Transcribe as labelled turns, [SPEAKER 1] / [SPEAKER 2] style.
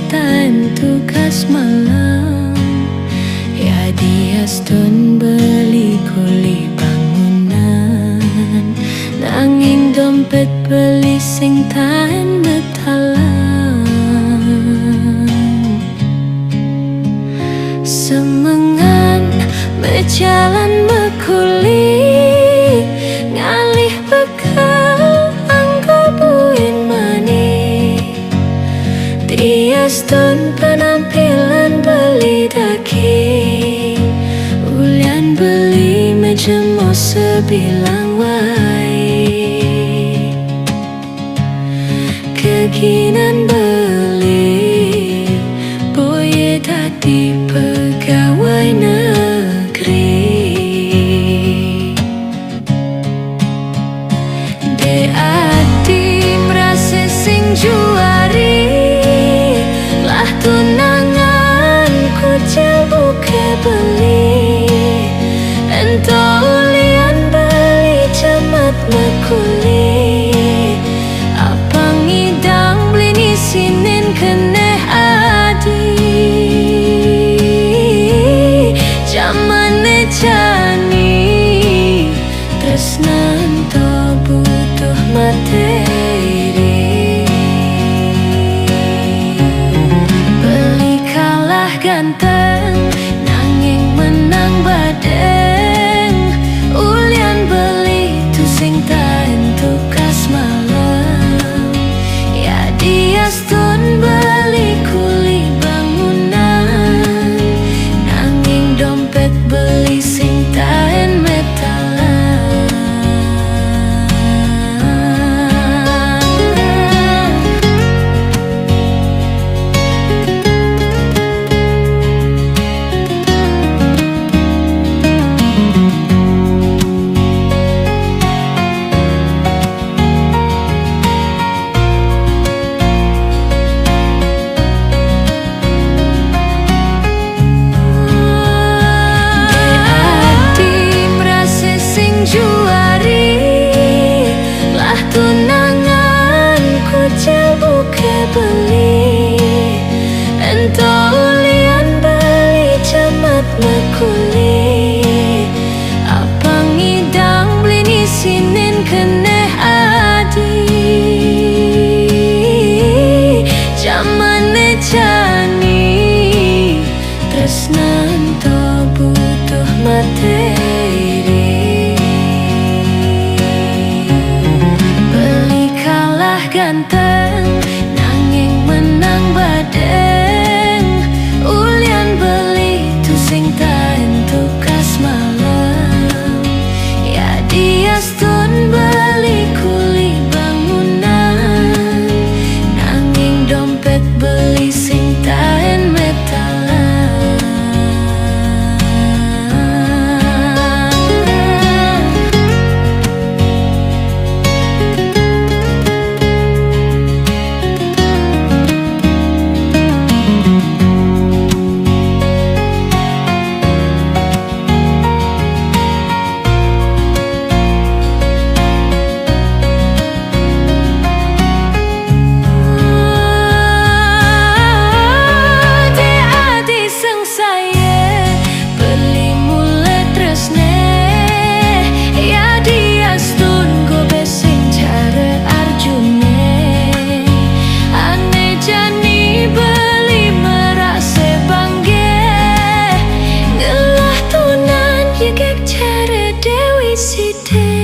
[SPEAKER 1] tahan tugas malam. Ya dia stun beli kuli bangunan, nanging dompet beli sing tahan metalan. Semengan berjalan mekuli, ngalih bekal anggo buin mani. Dia stun penampilan beli daging, ulian beli mejemo sebilang wae. Keginan beli boye dadi pegawai negeri. De adi merasa sing juari, lah tunangan ku buke beli. Ento ulian beli cemat mekuli, apang idang beli sinin kene adi. Jamane jani tresnan to butuh materi. Beli kalah ganteng, nanging menang badeng. Ulian beli tu sing tahan tugas malam. Ya dia stun beli kuli bangunan, nanging dompet beli sing tahan metalan. Tunangan ku buke beli, ento ulian beli cemat mekuli. Apang idang beli sinin kene adi. Jamane jani tresnan to butuh materi. Ganteng, nanging menang badeng. Ulian beli tu sing tahan tugas malam. Ya dia stun beli kuli bangunan, nanging dompet beli sing tahan metalan. Dewi Siti.